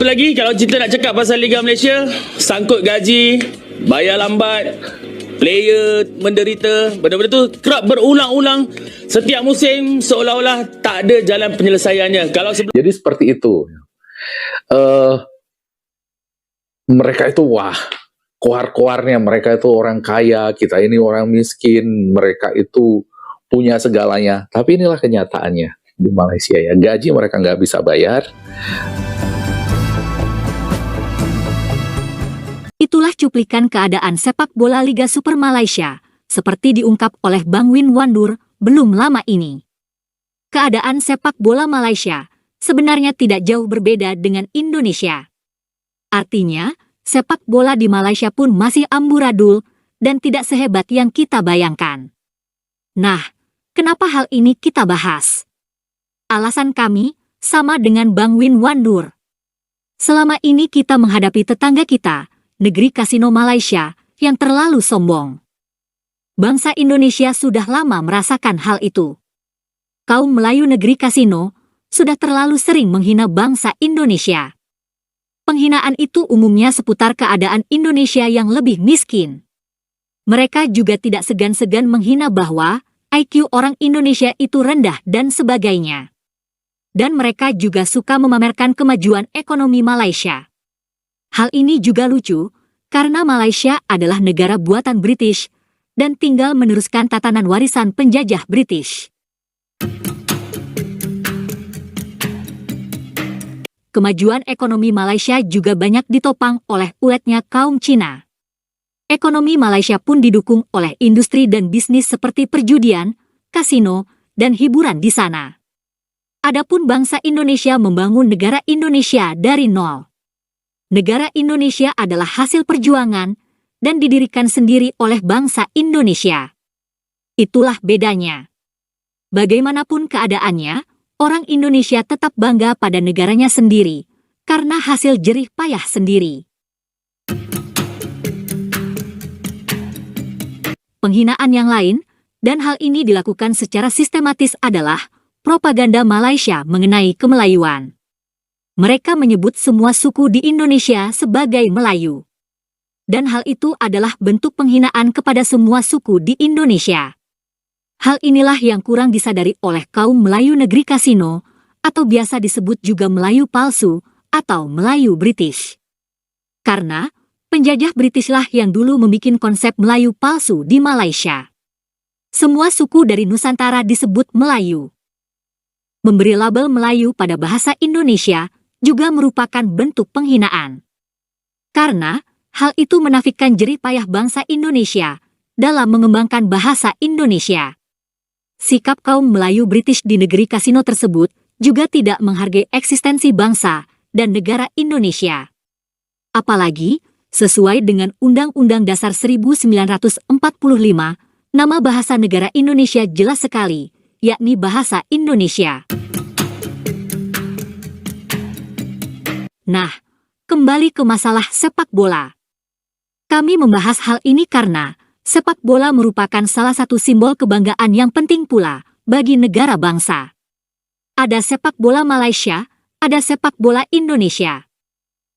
Apa lagi kalau kita nak cakap pasal Liga Malaysia, sangkut gaji, bayar lambat, player menderita, benda-benda tu kerap berulang-ulang setiap musim, seolah-olah tak ada jalan penyelesaiannya. Kalau sebelum Jadi seperti itu. Mereka itu koar-koarnya, mereka itu orang kaya, kita ini orang miskin, mereka itu punya segalanya. Tapi inilah kenyataannya di Malaysia ya, gaji mereka nggak bisa bayar. Itulah cuplikan keadaan sepak bola Liga Super Malaysia, seperti diungkap oleh Bang Win Wandur belum lama ini. Keadaan sepak bola Malaysia sebenarnya tidak jauh berbeda dengan Indonesia. Artinya, sepak bola di Malaysia pun masih amburadul dan tidak sehebat yang kita bayangkan. Nah, kenapa hal ini kita bahas? Alasan kami sama dengan Bang Win Wandur. Selama ini kita menghadapi tetangga kita, negeri kasino Malaysia, yang terlalu sombong. Bangsa Indonesia sudah lama merasakan hal itu. Kaum Melayu negeri kasino sudah terlalu sering menghina bangsa Indonesia. Penghinaan itu umumnya seputar keadaan Indonesia yang lebih miskin. Mereka juga tidak segan-segan menghina bahwa IQ orang Indonesia itu rendah dan sebagainya. Dan mereka juga suka memamerkan kemajuan ekonomi Malaysia. Hal ini juga lucu, karena Malaysia adalah negara buatan British dan tinggal meneruskan tatanan warisan penjajah British. Kemajuan ekonomi Malaysia juga banyak ditopang oleh uletnya kaum Cina. Ekonomi Malaysia pun didukung oleh industri dan bisnis seperti perjudian, kasino, dan hiburan di sana. Adapun bangsa Indonesia membangun negara Indonesia dari nol. Negara Indonesia adalah hasil perjuangan dan didirikan sendiri oleh bangsa Indonesia. Itulah bedanya. Bagaimanapun keadaannya, orang Indonesia tetap bangga pada negaranya sendiri, karena hasil jerih payah sendiri. Penghinaan yang lain, dan hal ini dilakukan secara sistematis adalah propaganda Malaysia mengenai kemelayuan. Mereka menyebut semua suku di Indonesia sebagai Melayu. Dan hal itu adalah bentuk penghinaan kepada semua suku di Indonesia. Hal inilah yang kurang disadari oleh kaum Melayu negeri kasino, atau biasa disebut juga Melayu palsu, atau Melayu British. Karena, penjajah Britishlah yang dulu membuat konsep Melayu palsu di Malaysia. Semua suku dari Nusantara disebut Melayu. Memberi label Melayu pada bahasa Indonesia juga merupakan bentuk penghinaan. Karena, hal itu menafikan jerih payah bangsa Indonesia dalam mengembangkan bahasa Indonesia. Sikap kaum Melayu British di negeri kasino tersebut juga tidak menghargai eksistensi bangsa dan negara Indonesia. Apalagi, sesuai dengan Undang-Undang Dasar 1945, nama bahasa negara Indonesia jelas sekali, yakni bahasa Indonesia. Nah, kembali ke masalah sepak bola. Kami membahas hal ini karena sepak bola merupakan salah satu simbol kebanggaan yang penting pula bagi negara bangsa. Ada sepak bola Malaysia, ada sepak bola Indonesia.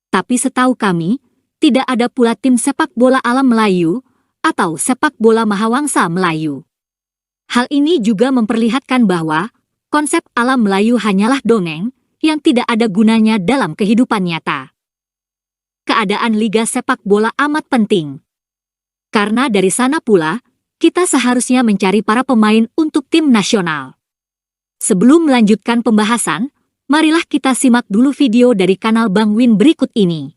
Tapi setahu kami, tidak ada pula tim sepak bola alam Melayu atau sepak bola Mahawangsa Melayu. Hal ini juga memperlihatkan bahwa konsep alam Melayu hanyalah dongeng yang tidak ada gunanya dalam kehidupan nyata. Keadaan Liga Sepak Bola amat penting. Karena dari sana pula, kita seharusnya mencari para pemain untuk tim nasional. Sebelum melanjutkan pembahasan, marilah kita simak dulu video dari kanal Bang Win berikut ini.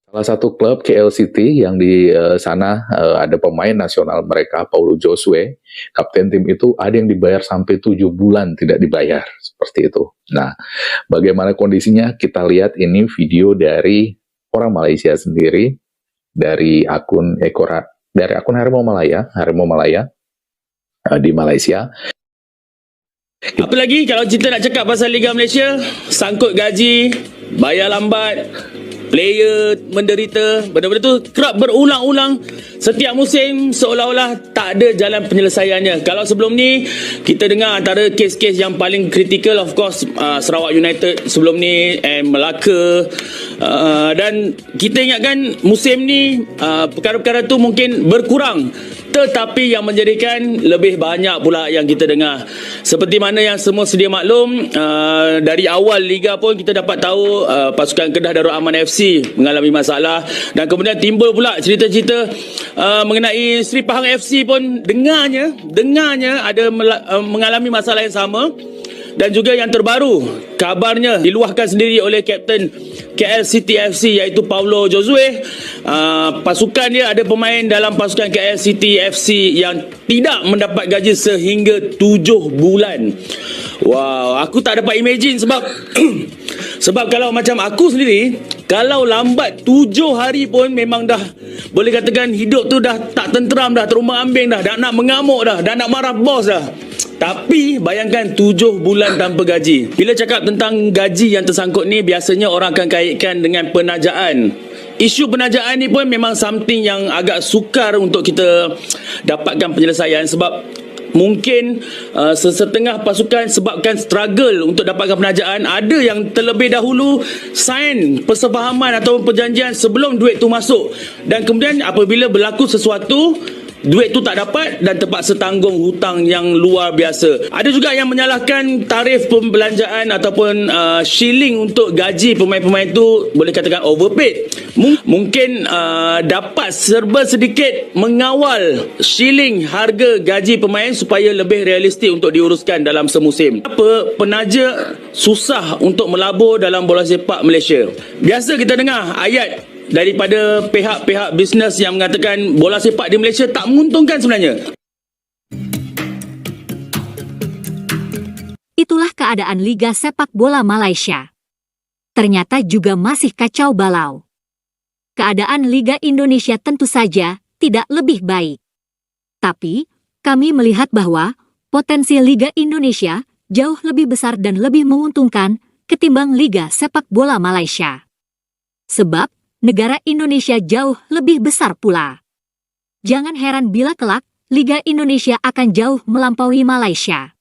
Salah satu klub KL City yang di sana ada pemain nasional mereka, Paulo Josue, kapten tim itu ada yang dibayar sampai 7 bulan tidak dibayar, seperti itu. Nah, bagaimana kondisinya? Kita lihat ini video dari orang Malaysia sendiri, dari akun Harimau Malaya di Malaysia. apa lagi kalau kita nak cakap pasal Liga Malaysia, sangkut gaji, bayar lambat, player menderita. Benda-benda tu kerap berulang-ulang setiap musim, seolah-olah tak ada jalan penyelesaiannya. Kalau sebelum ni kita dengar antara kes-kes yang paling kritikal, of course Sarawak United sebelum ni, Melaka, dan kita ingatkan musim ni perkara-perkara tu mungkin berkurang, tetapi yang menjadikan lebih banyak pula yang kita dengar. Seperti mana yang semua sedia maklum, dari awal Liga pun kita dapat tahu pasukan Kedah Darul Aman FC mengalami masalah, dan kemudian timbul pula cerita-cerita mengenai Seri Pahang FC pun dengarnya ada mengalami masalah yang sama. Dan juga yang terbaru, kabarnya diluahkan sendiri oleh Kapten KL City FC iaitu Paulo Josue. Pasukan dia, ada pemain dalam pasukan KL City FC yang tidak mendapat gaji sehingga 7 bulan. Wow, aku tak dapat imagine sebab sebab kalau macam aku sendiri, kalau lambat 7 hari pun memang dah boleh katakan hidup tu dah tak tenteram dah, terumbang-ambing dah nak mengamuk dah nak marah bos dah. Tapi bayangkan 7 bulan tanpa gaji. Bila cakap tentang gaji yang tersangkut ni, biasanya orang akan kaitkan dengan penajaan. Isu penajaan ni pun memang something yang agak sukar untuk kita dapatkan penyelesaian, sebab mungkin sesetengah pasukan sebabkan struggle untuk dapatkan penajaan, ada yang terlebih dahulu sign persefahaman atau perjanjian sebelum duit tu masuk, dan kemudian apabila berlaku sesuatu, duit tu tak dapat dan terpaksa tanggung hutang yang luar biasa. Ada juga yang menyalahkan tarif pembelanjaan ataupun shilling untuk gaji pemain-pemain tu, boleh katakan overpaid. Mungkin dapat serba sedikit mengawal shilling harga gaji pemain supaya lebih realistik untuk diuruskan dalam semusim. Apa penaja susah untuk melabur dalam bola sepak Malaysia? Biasa kita dengar ayat daripada pihak-pihak bisnes yang mengatakan bola sepak di Malaysia tak menguntungkan sebenarnya. Itulah keadaan Liga Sepak Bola Malaysia. Ternyata juga masih kacau balau. Keadaan Liga Indonesia tentu saja tidak lebih baik. Tapi, kami melihat bahwa potensi Liga Indonesia jauh lebih besar dan lebih menguntungkan ketimbang Liga Sepak Bola Malaysia. Sebab, negara Indonesia jauh lebih besar pula. Jangan heran bila kelak, Liga Indonesia akan jauh melampaui Malaysia.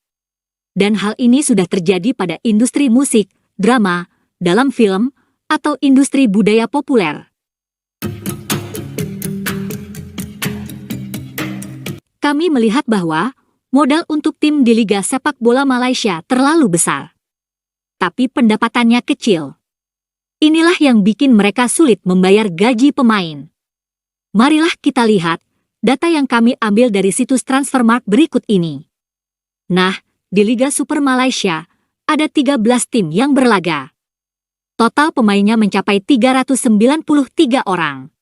Dan hal ini sudah terjadi pada industri musik, drama, dalam film, atau industri budaya populer. Kami melihat bahwa modal untuk tim di Liga Sepak Bola Malaysia terlalu besar. Tapi pendapatannya kecil. Inilah yang bikin mereka sulit membayar gaji pemain. Marilah kita lihat data yang kami ambil dari situs Transfermarkt berikut ini. Nah, di Liga Super Malaysia, ada 13 tim yang berlaga. Total pemainnya mencapai 393 orang.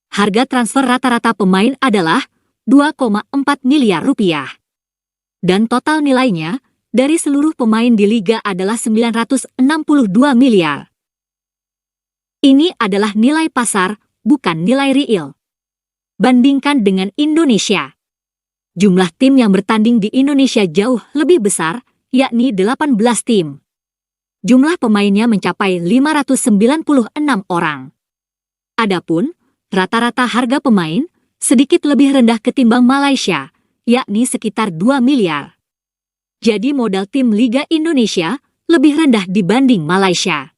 Harga transfer rata-rata pemain adalah 2,4 miliar rupiah. Dan total nilainya dari seluruh pemain di Liga adalah 962 miliar. Ini adalah nilai pasar, bukan nilai real. Bandingkan dengan Indonesia. Jumlah tim yang bertanding di Indonesia jauh lebih besar, yakni 18 tim. Jumlah pemainnya mencapai 596 orang. Adapun, rata-rata harga pemain sedikit lebih rendah ketimbang Malaysia, yakni sekitar 2 miliar. Jadi modal tim Liga Indonesia lebih rendah dibanding Malaysia.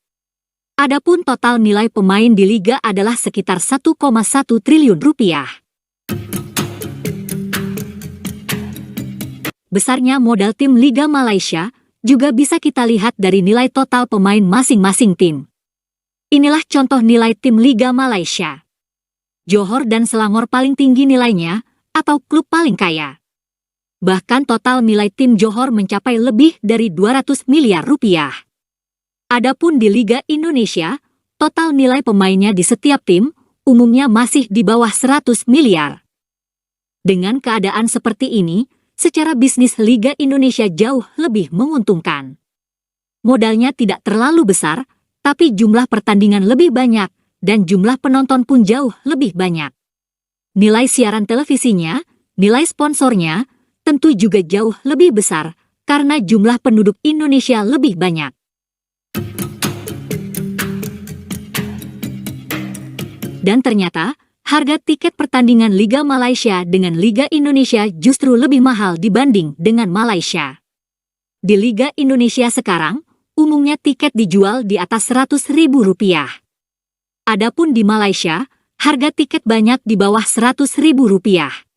Adapun total nilai pemain di Liga adalah sekitar 1,1 triliun rupiah. Besarnya modal tim Liga Malaysia juga bisa kita lihat dari nilai total pemain masing-masing tim. Inilah contoh nilai tim Liga Malaysia. Johor dan Selangor paling tinggi nilainya, atau klub paling kaya. Bahkan total nilai tim Johor mencapai lebih dari 200 miliar rupiah. Adapun di Liga Indonesia, total nilai pemainnya di setiap tim umumnya masih di bawah 100 miliar. Dengan keadaan seperti ini, secara bisnis Liga Indonesia jauh lebih menguntungkan. Modalnya tidak terlalu besar, tapi jumlah pertandingan lebih banyak dan jumlah penonton pun jauh lebih banyak. Nilai siaran televisinya, nilai sponsornya, tentu juga jauh lebih besar karena jumlah penduduk Indonesia lebih banyak. Dan ternyata, harga tiket pertandingan Liga Malaysia dengan Liga Indonesia justru lebih mahal dibanding dengan Malaysia. Di Liga Indonesia sekarang, umumnya tiket dijual di atas Rp100.000. Adapun di Malaysia, harga tiket banyak di bawah Rp100.000.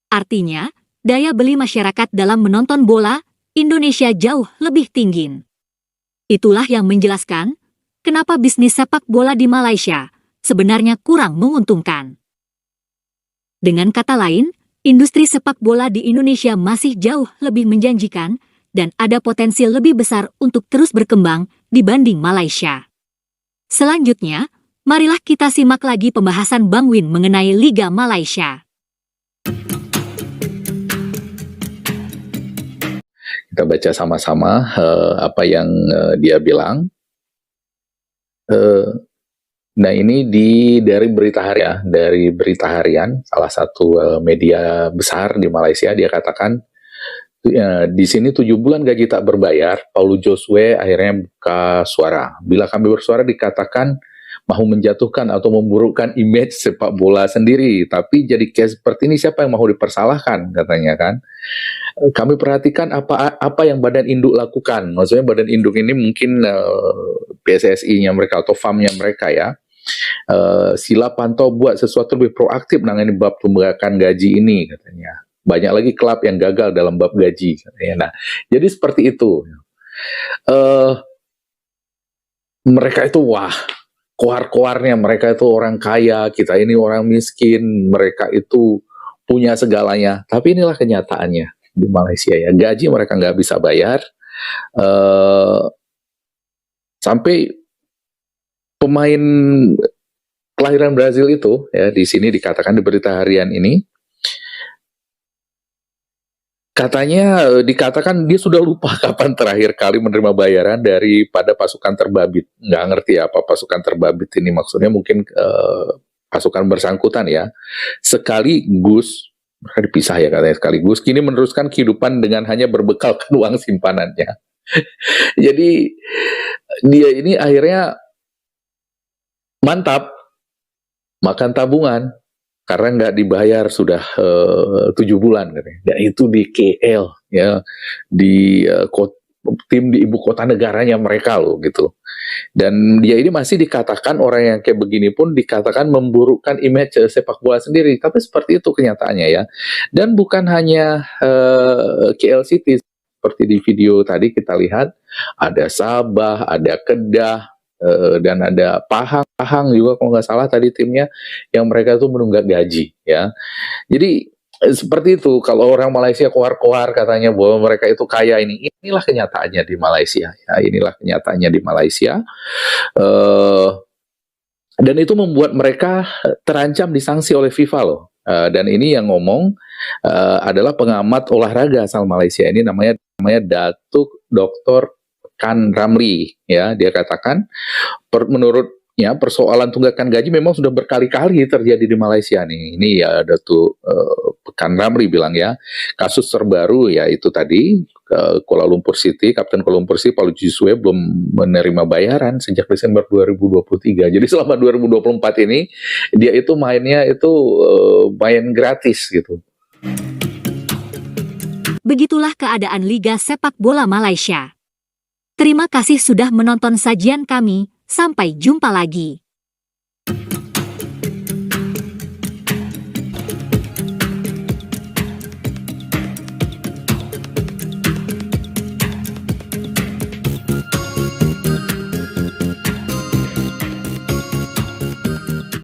Artinya, daya beli masyarakat dalam menonton bola Indonesia jauh lebih tinggi. Itulah yang menjelaskan kenapa bisnis sepak bola di Malaysia sebenarnya kurang menguntungkan. Dengan kata lain, industri sepak bola di Indonesia masih jauh lebih menjanjikan dan ada potensi lebih besar untuk terus berkembang dibanding Malaysia. Selanjutnya, marilah kita simak lagi pembahasan Bang Win mengenai Liga Malaysia. Kita baca sama-sama apa yang dia bilang. Nah, ini dari Berita Harian, salah satu media besar di Malaysia. Dia katakan, di sini 7 bulan gaji tak berbayar, Paulo Josue akhirnya buka suara. Bila kami bersuara dikatakan mau menjatuhkan atau memburukkan image sepak bola sendiri. Tapi jadi case seperti ini siapa yang mau dipersalahkan, katanya kan. Kami perhatikan apa yang badan induk lakukan. Maksudnya badan induk ini mungkin PSSI-nya mereka atau FAM-nya mereka ya. Sila pantau buat sesuatu lebih proaktif menangani bab pembengkakan gaji ini, katanya. Banyak lagi klub yang gagal dalam bab gaji, katanya. Nah, jadi seperti itu. Mereka itu koar-koarnya, mereka itu orang kaya, kita ini orang miskin, mereka itu punya segalanya. Tapi inilah kenyataannya di Malaysia ya, gaji mereka nggak bisa bayar, sampai pemain kelahiran Brazil itu ya, di sini dikatakan di Berita Harian ini, katanya dikatakan dia sudah lupa kapan terakhir kali menerima bayaran daripada pasukan terbabit. Nggak ngerti apa pasukan terbabit ini, maksudnya mungkin pasukan bersangkutan ya. Sekaligus, mereka dipisah ya katanya, sekaligus kini meneruskan kehidupan dengan hanya berbekalkan uang simpanannya. Jadi dia ini akhirnya mantap makan tabungan karena nggak dibayar sudah 7 bulan katanya. Dan itu di KL ya, di tim di ibu kota negaranya mereka loh gitu. Dan dia ini masih dikatakan, orang yang kayak begini pun dikatakan memburukkan image sepak bola sendiri. Tapi seperti itu kenyataannya ya. Dan bukan hanya KL City, seperti di video tadi kita lihat, ada Sabah, ada Kedah, dan ada Pahang juga kalau nggak salah tadi timnya, yang mereka tuh menunggak gaji ya. Jadi seperti itu, kalau orang Malaysia koar-koar katanya bahwa mereka itu kaya, inilah kenyataannya di Malaysia ya, inilah kenyataannya di Malaysia. Dan itu membuat mereka terancam disanksi oleh FIFA loh. Dan ini yang ngomong adalah pengamat olahraga asal Malaysia, ini namanya Datuk Dr. Kan Ramli ya. Dia katakan menurutnya persoalan tunggakan gaji memang sudah berkali-kali terjadi di Malaysia nih. Ini ya Datuk Kan Ramli bilang ya, kasus terbaru ya itu tadi Kuala Lumpur City, Kapten Kuala Lumpur City Paulo Josue belum menerima bayaran sejak Desember 2023. Jadi selama 2024 ini dia itu mainnya itu main gratis gitu. Begitulah keadaan Liga Sepak Bola Malaysia. Terima kasih sudah menonton sajian kami, sampai jumpa lagi.